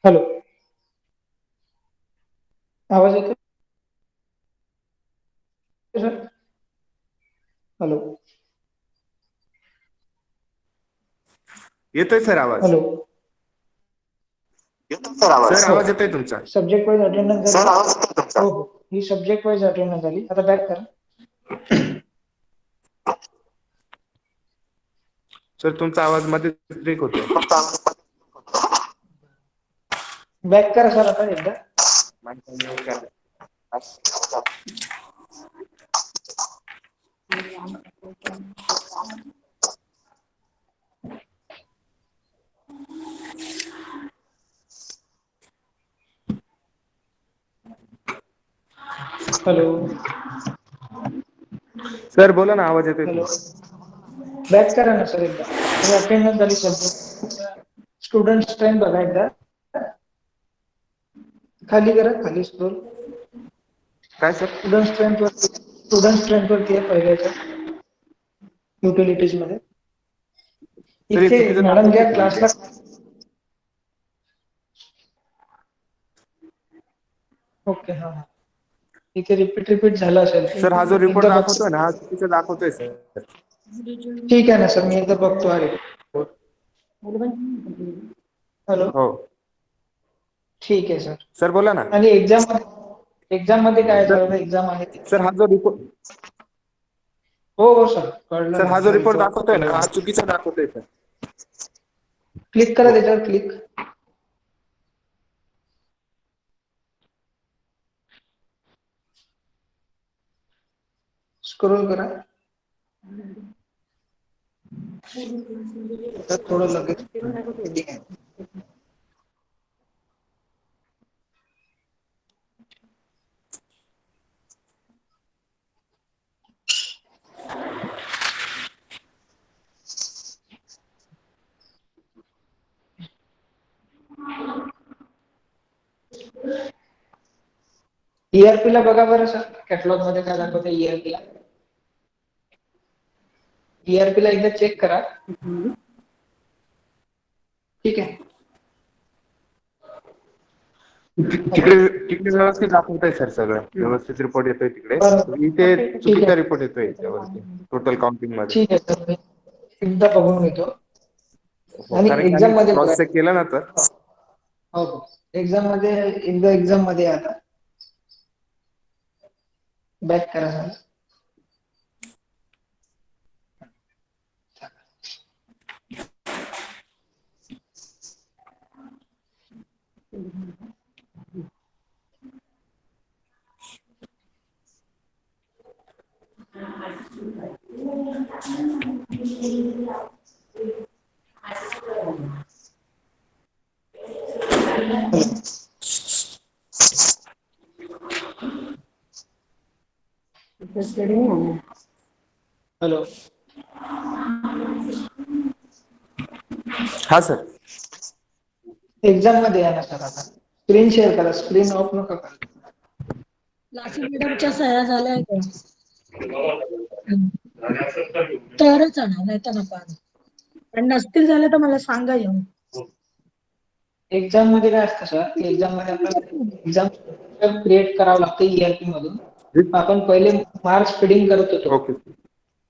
हॅलो, आवाज येतो सर? हॅलो येतोय सर आवाज. हॅलो. सर आवाज येतोय तुमचा. सब्जेक्ट वाईज अटेंडन्स झाली. हो हो, ही सब्जेक्ट वाईज अटेंडन्स झाली. आता बॅक करा. सर तुमचा आवाज मध्ये ब्रेक होतोय. बॅक करा सर आता एकदा. हॅलो सर बोला ना, आवाज येतोय हॅलो. तुमचा. बॅक करा ना सर एकदा. ही अटेंडन्स झाली सब्जेक्ट. स्टुडंट स्ट्रेंथ बघा एकदा. खाली करा, खाली स्क्रोल. काय सर? स्टुडंट स्ट्रेंथ वरती आहे पहिल्याच्या युटिलिटीज मध्ये. सर हे इथे चुकीचं मॅडम दाखवतंय ज्या का क्लासला इथे? ओके हा हा, इथे रिपीट झालं असेल. सर हा जो रिपोर्ट एकदा बघ. दाखवतोय ना, हा चुकीचा दाखवतोय सर. ठीक आहे ना सर, मी एकदा बघतो हा रिपोर्ट. हॅलो. हो ठीक आहे सर. सर बोला ना. आणि एक्झाम मध्ये काय झालं? एक्झाम आहे ती. सर हा जो रिपोर्ट हो हो सर, कळलं सर ना हा जो मला रिपोर्ट दाखवतोय ना, रिपोर्ट. हा चुकीचा दाखवतोय सर. क्लिक करा हो. त्याच्यावर, क्लिक. स्क्रोल करा. आता थोडं लगेच ठीक आहे. ERP ला बघा बरं सर, कॅटलॉग मध्ये काय दाखवतं ERP ला. ERP ला एकदा चेक करा. ठीक आहे. हॅलो. तिकडे तिकडे व्यवस्थित दाखवतंय सर, सगळं व्यवस्थित रिपोर्ट येतोय तिकडे. बरं. इथे ठीक चुकीचा आहे. रिपोर्ट येतोय याच्यावरती टोटल काउंटिंग मध्ये. ठीक आहे सर, मी एकदा बघून घेतो. हो, आणि कारण की एक्झाम आम्ही मध्ये बघा. क्रॉस चेक केलं ना तर. हो हो, एक्झाम मध्ये आता बॅक करा सर. हॅलो. हा सर. एक्झाम मध्ये या ना सर आता. स्क्रीन शेअर करा, स्क्रीन ऑफ नका करा. लासी मॅडमच्या सह्या झाल्या का? तरच आणा, नाही तर नका आणू. आणि नसतील झाले तर मला सांगा येऊन. एक्झाम मध्ये काय असतं सर, एक्झाम मध्ये आपल्याला एक्झाम क्रिएट करावं लागतं ERP मधून. आपण पहिले मार्क्स फिडिंग करत होतो. ओके.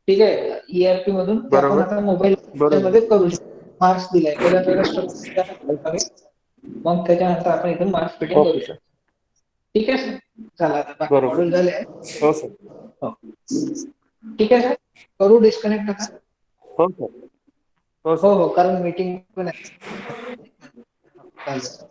ठीक आहे, ERP मधून ते आपण बरोबर. आता मोबाईल बरोबर. मध्ये करू शकतो. मार्क्स दिलाय वेगळ्या स्ट्रक्चर, मग त्याच्यानंतर आपण इथून मार्क्स फिडिंग करू ओके शकतो. सर. ठीक आहे सर, चला आता बाकी बरोबर. मॉड्यूल झाले. हो सर. हो. ठीक आहे सर, करू डिस्कनेक्ट आता. हो सर. हो हो सर. हो, कारण मीटिंग पण आहे. चालेल.